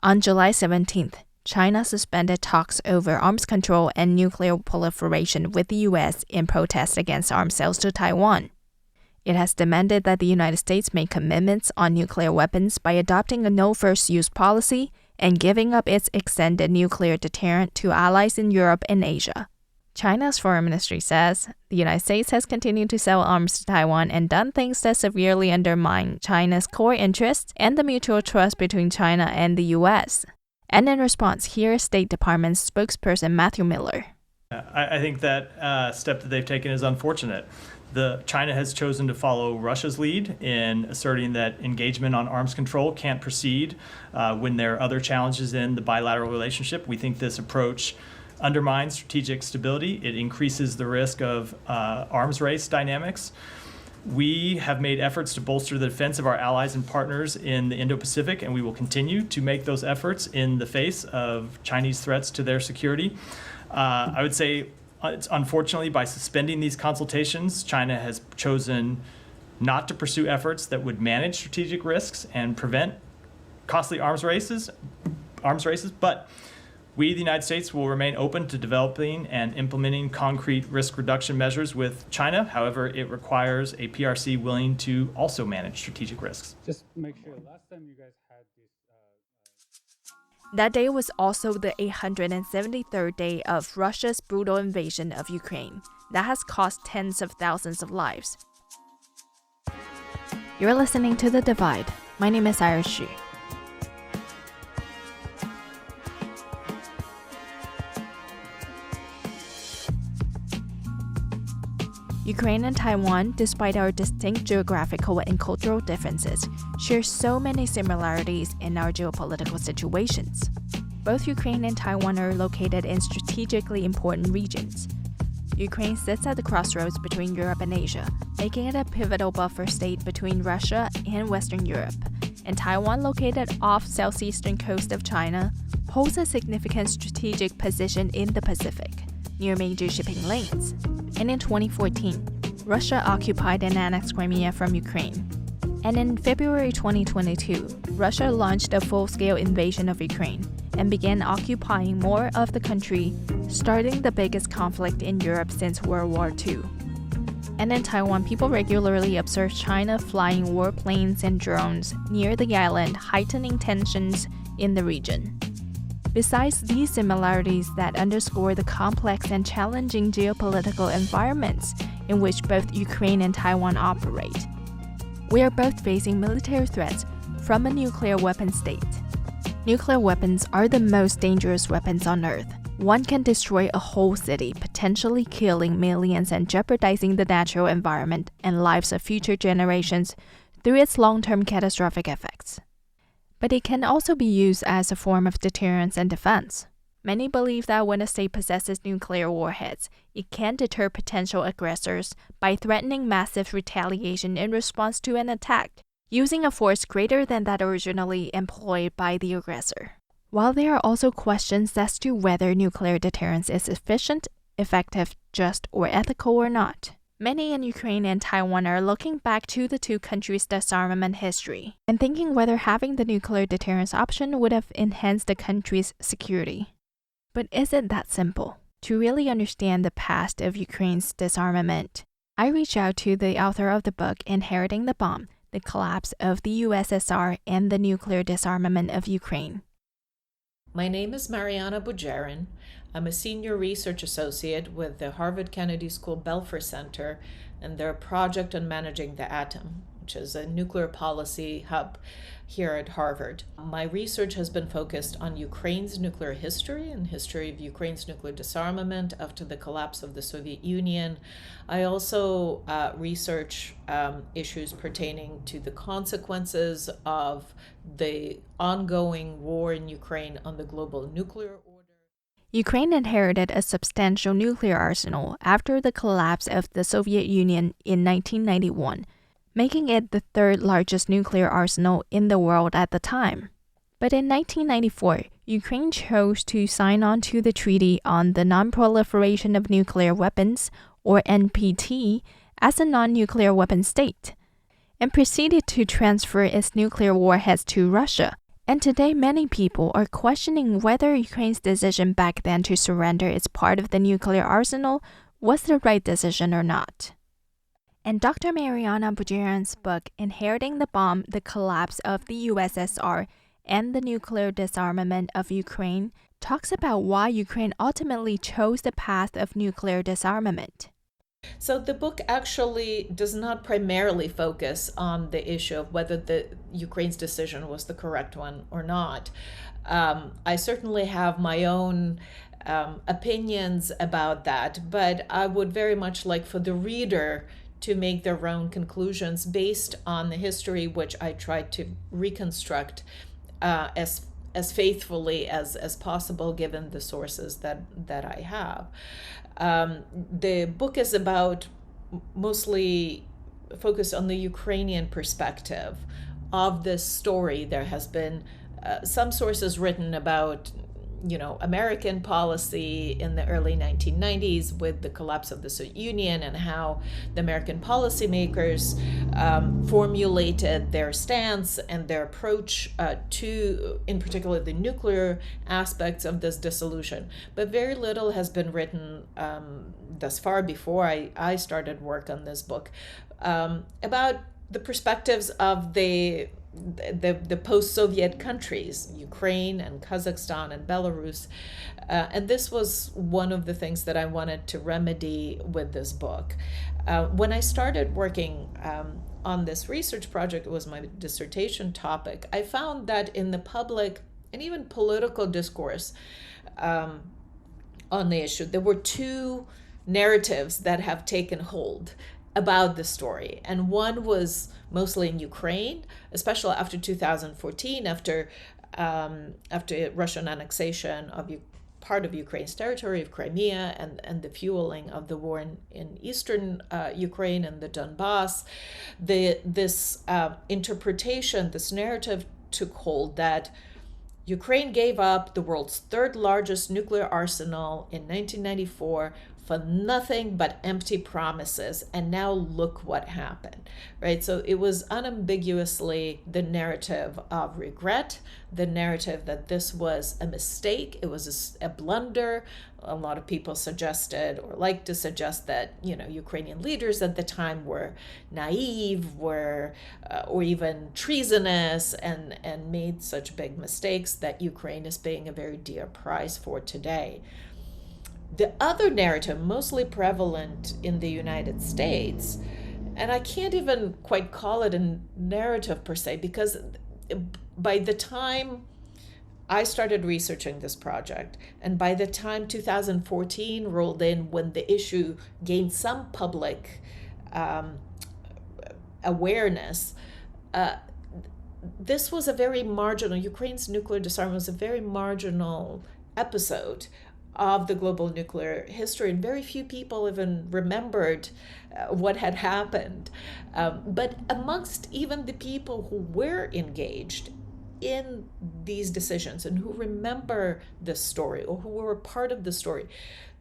On July 17th, China suspended talks over arms control and nuclear proliferation with the U.S. in protest against arms sales to Taiwan. It has demanded that the United States make commitments on nuclear weapons by adopting a no-first-use policy and giving up its extended nuclear deterrent to allies in Europe and Asia. China's foreign ministry says the United States has continued to sell arms to Taiwan and done things that severely undermine China's core interests and the mutual trust between China and the U.S. And in response, here is State Department spokesperson Matthew Miller. I think that step that they've taken is unfortunate. China has chosen to follow Russia's lead in asserting that engagement on arms control can't proceed when there are other challenges in the bilateral relationship. We think this approach undermines strategic stability. It increases the risk of arms race dynamics. We have made efforts to bolster the defense of our allies and partners in the Indo-Pacific, and we will continue to make those efforts in the face of Chinese threats to their security. I would say, unfortunately, by suspending these consultations, China has chosen not to pursue efforts that would manage strategic risks and prevent costly arms races, but we, the United States, will remain open to developing and implementing concrete risk reduction measures with China. However, it requires a PRC willing to also manage strategic risks. Just make sure, last time you guys had this... That day was also the 873rd day of Russia's brutal invasion of Ukraine that has cost tens of thousands of lives. You're listening to The Divide. My name is Iris Xu. Ukraine and Taiwan, despite our distinct geographical and cultural differences, share so many similarities in our geopolitical situations. Both Ukraine and Taiwan are located in strategically important regions. Ukraine sits at the crossroads between Europe and Asia, making it a pivotal buffer state between Russia and Western Europe. And Taiwan, located off southeastern coast of China, holds a significant strategic position in the Pacific, near major shipping lanes. And in 2014, Russia occupied and annexed Crimea from Ukraine. And in February 2022, Russia launched a full-scale invasion of Ukraine and began occupying more of the country, starting the biggest conflict in Europe since World War II. And in Taiwan, people regularly observe China flying warplanes and drones near the island, heightening tensions in the region. Besides these similarities that underscore the complex and challenging geopolitical environments in which both Ukraine and Taiwan operate, we are both facing military threats from a nuclear weapon state. Nuclear weapons are the most dangerous weapons on Earth. One can destroy a whole city, potentially killing millions and jeopardizing the natural environment and lives of future generations through its long-term catastrophic effects. But it can also be used as a form of deterrence and defense. Many believe that when a state possesses nuclear warheads, it can deter potential aggressors by threatening massive retaliation in response to an attack, using a force greater than that originally employed by the aggressor. While there are also questions as to whether nuclear deterrence is efficient, effective, just, or ethical or not, many in Ukraine and Taiwan are looking back to the two countries' disarmament history and thinking whether having the nuclear deterrence option would have enhanced the country's security. But is it that simple? To really understand the past of Ukraine's disarmament, I reached out to the author of the book Inheriting the Bomb: The Collapse of the USSR and the Nuclear Disarmament of Ukraine. My name is Mariana Budjeryn. I'm a senior research associate with the Harvard Kennedy School Belfer Center and their project on managing the atom, which is a nuclear policy hub here at Harvard. My research has been focused on Ukraine's nuclear history and history of Ukraine's nuclear disarmament after the collapse of the Soviet Union. I also research issues pertaining to the consequences of the ongoing war in Ukraine on the global nuclear order. Ukraine inherited a substantial nuclear arsenal after the collapse of the Soviet Union in 1991, making it the third largest nuclear arsenal in the world at the time. But in 1994, Ukraine chose to sign on to the Treaty on the Non-Proliferation of Nuclear Weapons, or NPT, as a non-nuclear weapon state, and proceeded to transfer its nuclear warheads to Russia And today, many people are questioning whether Ukraine's decision back then to surrender its part of the nuclear arsenal was the right decision or not. And Dr. Mariana Budjeryn's book, Inheriting the Bomb, The Collapse of the USSR and the Nuclear Disarmament of Ukraine, talks about why Ukraine ultimately chose the path of nuclear disarmament. So the book actually does not primarily focus on the issue of whether the Ukraine's decision was the correct one or not. I certainly have my own opinions about that, but I would very much like for the reader to make their own conclusions based on the history, which I tried to reconstruct as faithfully as possible, given the sources that I have. The book is about mostly focused on the Ukrainian perspective of this story. There has been some sources written about, American policy in the early 1990s with the collapse of the Soviet Union and how the American policymakers formulated their stance and their approach to, in particular, the nuclear aspects of this dissolution. But very little has been written thus far before I started work on this book about the perspectives of the post-Soviet countries, Ukraine and Kazakhstan and Belarus. And this was one of the things that I wanted to remedy with this book. When I started working on this research project, it was my dissertation topic, I found that in the public and even political discourse on the issue, there were two narratives that have taken hold about the story. And one was mostly in Ukraine, especially after 2014, after Russian annexation of part of Ukraine's territory of Crimea and the fueling of the war in eastern Ukraine and the Donbass. This interpretation, this narrative took hold that Ukraine gave up the world's third largest nuclear arsenal in 1994 for nothing but empty promises, and now look what happened, right? So it was unambiguously the narrative of regret, the narrative that this was a mistake, it was a blunder. A lot of people suggested or like to suggest that, Ukrainian leaders at the time were naive, or even treasonous, and made such big mistakes that Ukraine is paying a very dear price for today. The other narrative, mostly prevalent in the United States, and I can't even quite call it a narrative per se, because by the time I started researching this project, and by the time 2014 rolled in, when the issue gained some public awareness, this was a very marginal, Ukraine's nuclear disarmament was a very marginal episode of the global nuclear history, and very few people even remembered what had happened. But amongst even the people who were engaged in these decisions and who remember this story or who were a part of the story,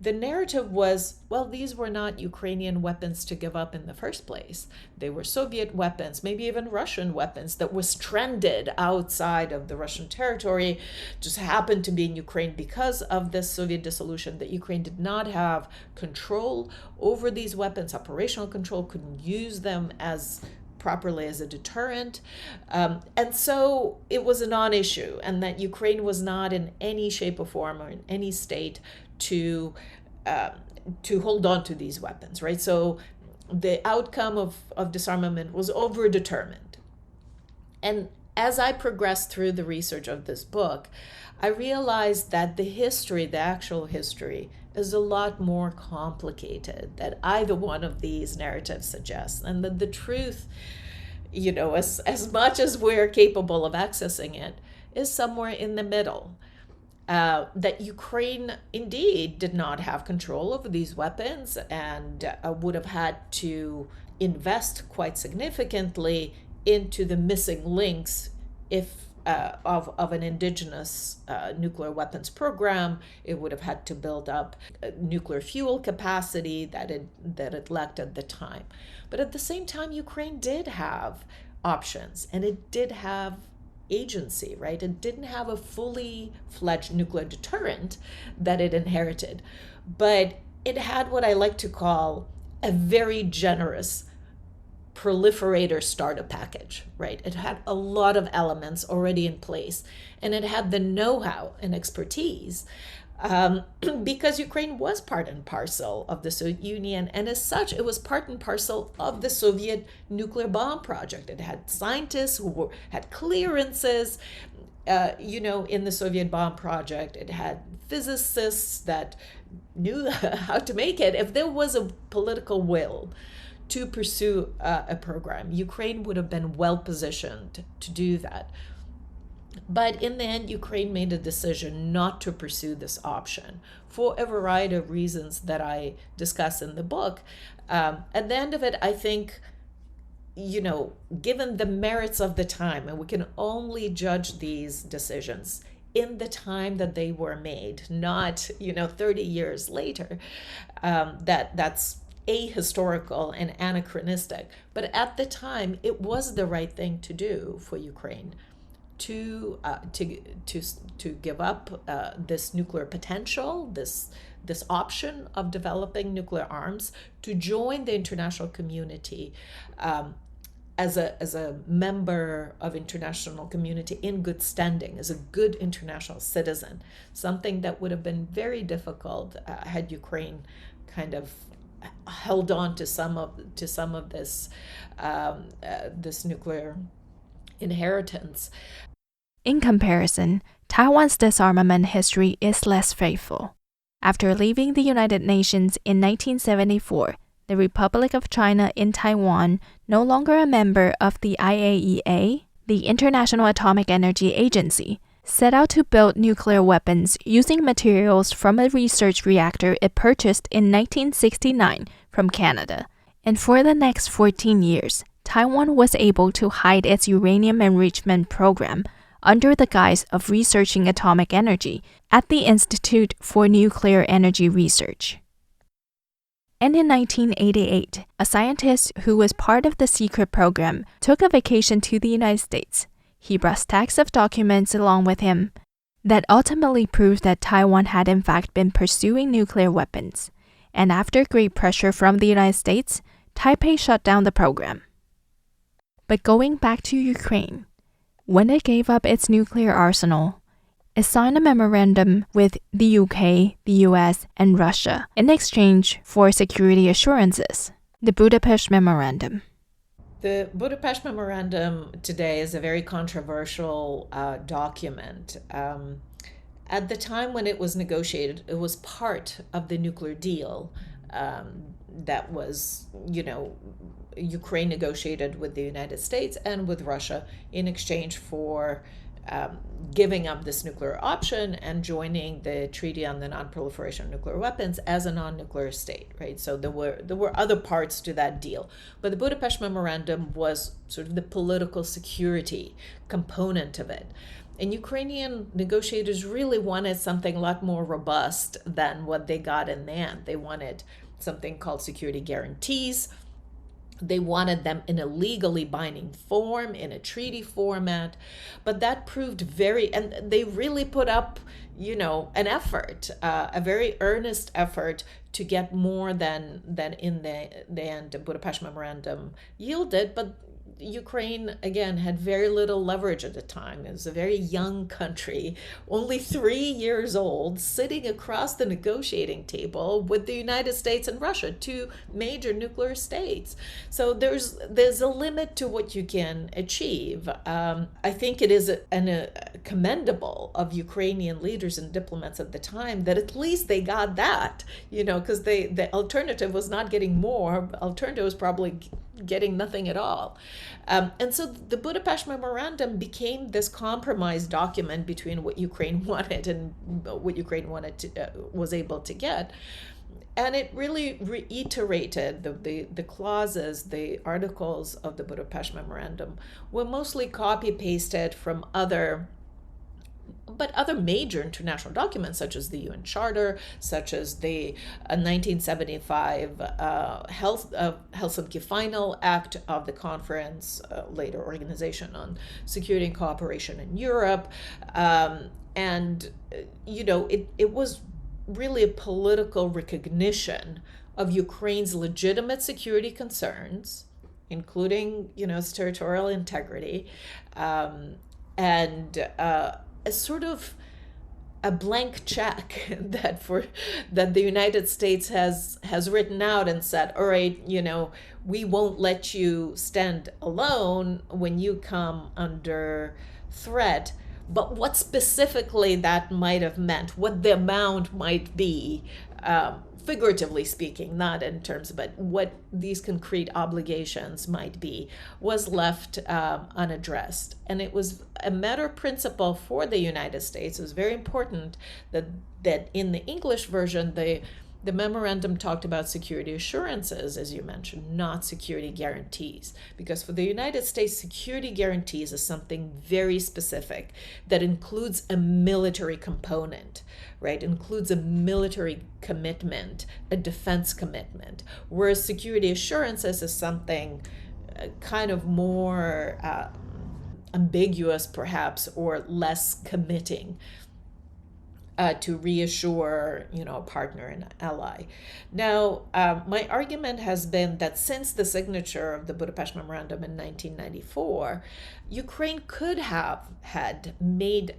the narrative was, well, these were not Ukrainian weapons to give up in the first place. They were Soviet weapons, maybe even Russian weapons that were stranded outside of the Russian territory, just happened to be in Ukraine because of this Soviet dissolution, that Ukraine did not have control over these weapons, operational control, couldn't use them as properly as a deterrent. And so it was a non-issue, and that Ukraine was not in any shape or form or in any state to hold on to these weapons, right? So the outcome of disarmament was overdetermined. And as I progressed through the research of this book, I realized that the history, the actual history, is a lot more complicated than either one of these narratives suggests. And that the truth, as much as we're capable of accessing it, is somewhere in the middle. That Ukraine indeed did not have control over these weapons and would have had to invest quite significantly into the missing links of an indigenous nuclear weapons program. It would have had to build up nuclear fuel capacity that it lacked at the time. But at the same time, Ukraine did have options, and it did have agency, right? It didn't have a fully fledged nuclear deterrent that it inherited, but it had what I like to call a very generous proliferator starter package, right? It had a lot of elements already in place, and it had the know-how and expertise because Ukraine was part and parcel of the Soviet Union, and as such, it was part and parcel of the Soviet nuclear bomb project. It had scientists who had clearances, in the Soviet bomb project. It had physicists that knew how to make it. If there was a political will to pursue a program, Ukraine would have been well positioned to do that. But in the end, Ukraine made a decision not to pursue this option for a variety of reasons that I discuss in the book. At the end of it, I think, given the merits of the time, and we can only judge these decisions in the time that they were made, not 30 years later, that's ahistorical and anachronistic. But at the time, it was the right thing to do for Ukraine to give up this nuclear potential, this option of developing nuclear arms, to join the international community as a member of international community in good standing, as a good international citizen, something that would have been very difficult had Ukraine kind of held on to some of this this nuclear inheritance. In comparison, Taiwan's disarmament history is less faithful. After leaving the United Nations in 1974, the Republic of China in Taiwan, no longer a member of the IAEA, the International Atomic Energy Agency, set out to build nuclear weapons using materials from a research reactor it purchased in 1969 from Canada. And for the next 14 years, Taiwan was able to hide its uranium enrichment program under the guise of researching atomic energy at the Institute for Nuclear Energy Research. And in 1988, a scientist who was part of the secret program took a vacation to the United States. He brought stacks of documents along with him that ultimately proved that Taiwan had in fact been pursuing nuclear weapons. And after great pressure from the United States, Taipei shut down the program. But going back to Ukraine, when it gave up its nuclear arsenal, it signed a memorandum with the UK, the US, and Russia in exchange for security assurances, the Budapest Memorandum. The Budapest Memorandum today is a very controversial document. At the time when it was negotiated, it was part of the nuclear deal that was, Ukraine negotiated with the United States and with Russia in exchange for giving up this nuclear option and joining the Treaty on the Non-Proliferation of Nuclear Weapons as a non-nuclear state, right? So there were other parts to that deal. But the Budapest Memorandum was sort of the political security component of it. And Ukrainian negotiators really wanted something a lot more robust than what they got in the end. They wanted something called security guarantees. They wanted them in a legally binding form, in a treaty format, but that proved and they really put up, an effort, a very earnest effort to get more than in the end the Budapest Memorandum yielded. But Ukraine, again, had very little leverage at the time. It was a very young country, only 3 years old, sitting across the negotiating table with the United States and Russia, two major nuclear states. So there's a limit to what you can achieve. I think it is commendable of Ukrainian leaders and diplomats at the time that at least they got that, because the alternative was not getting more. Alternative was probably getting nothing at all. And so the Budapest Memorandum became this compromise document between what Ukraine wanted and what Ukraine was able to get. And it really reiterated the clauses, the articles of the Budapest Memorandum were mostly copy-pasted from other but other major international documents, such as the UN Charter, such as the 1975 Helsinki Final Act of the Conference, later Organization on Security and Cooperation in Europe. It was really a political recognition of Ukraine's legitimate security concerns, including, its territorial integrity, and a sort of a blank check that the United States has written out and said, all right, we won't let you stand alone when you come under threat. But what specifically that might have meant, what the amount might be, figuratively speaking, not in terms, but what these concrete obligations might be, was left unaddressed. And it was a matter of principle for the United States. It was very important that in the English version, the memorandum talked about security assurances, as you mentioned, not security guarantees. Because for the United States, security guarantees is something very specific that includes a military component, right? Includes a military commitment, a defense commitment. Whereas security assurances is something kind of more ambiguous, perhaps, or less committing. To reassure, a partner and ally. Now, my argument has been that since the signature of the Budapest Memorandum in 1994, Ukraine could have made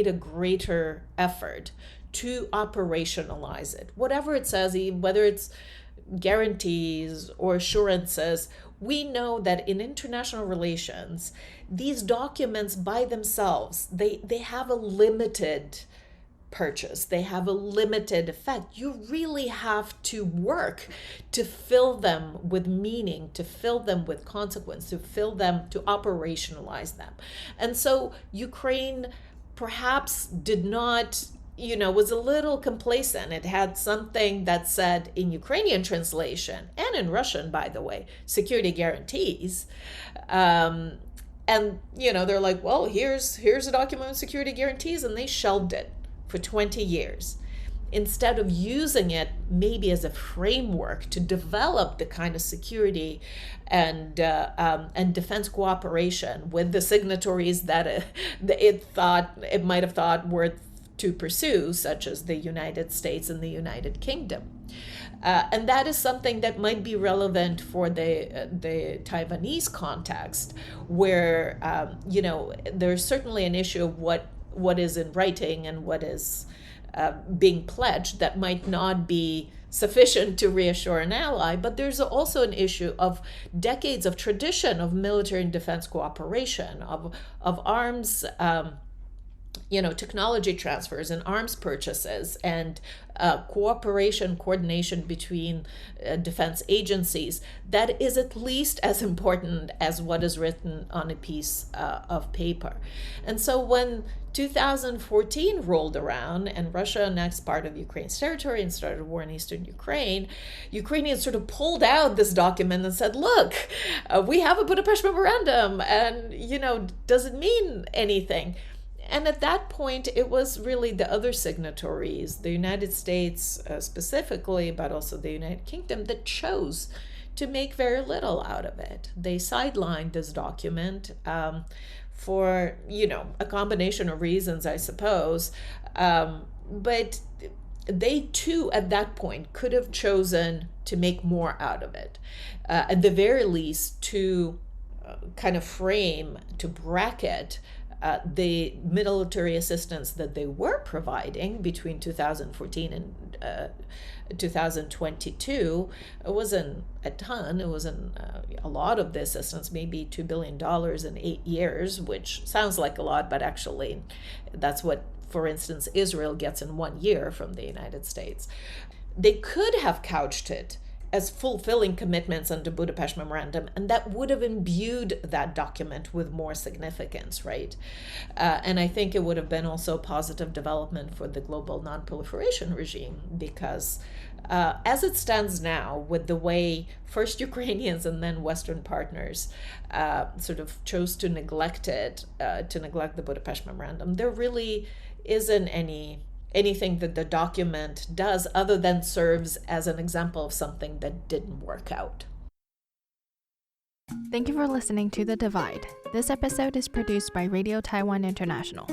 a greater effort to operationalize it. Whatever it says, whether it's guarantees or assurances, we know that in international relations, these documents by themselves, they have a limited purchase. They have a limited effect. You really have to work to fill them with meaning, to fill them with consequence, to operationalize them. And so Ukraine perhaps did not, was a little complacent. It had something that said in Ukrainian translation, and in Russian, by the way, security guarantees. And, they're like, well, here's a document with security guarantees, and they shelved it for 20 years. Instead of using it maybe as a framework to develop the kind of security and defense cooperation with the signatories that it might have thought were to pursue, such as the United States and the United Kingdom. And that is something that might be relevant for the Taiwanese context, where there's certainly an issue of what is in writing and what is being pledged that might not be sufficient to reassure an ally, but there's also an issue of decades of tradition of military and defense cooperation, of arms technology transfers and arms purchases and coordination between defense agencies that is at least as important as what is written on a piece of paper. And so when 2014 rolled around and Russia annexed part of Ukraine's territory and started a war in eastern Ukraine, Ukrainians sort of pulled out this document and said, look, we have a Budapest Memorandum, and, does it mean anything? And at that point, it was really the other signatories, the United States specifically, but also the United Kingdom, that chose to make very little out of it. They sidelined this document for, a combination of reasons, I suppose. But they too, at that point, could have chosen to make more out of it. At the very least, to kind of frame, to bracket the military assistance that they were providing between 2014 and 2022. It wasn't a ton. It wasn't a lot of the assistance, maybe $2 billion in 8 years, which sounds like a lot, but actually that's what, for instance, Israel gets in 1 year from the United States. They could have couched it as fulfilling commitments under Budapest Memorandum, and that would have imbued that document with more significance, right? And I think it would have been also a positive development for the global non-proliferation regime, because as it stands now, with the way first Ukrainians and then Western partners sort of chose to neglect the Budapest Memorandum, there really isn't anything that the document does other than serves as an example of something that didn't work out. Thank you for listening to The Divide. This episode is produced by Radio Taiwan International.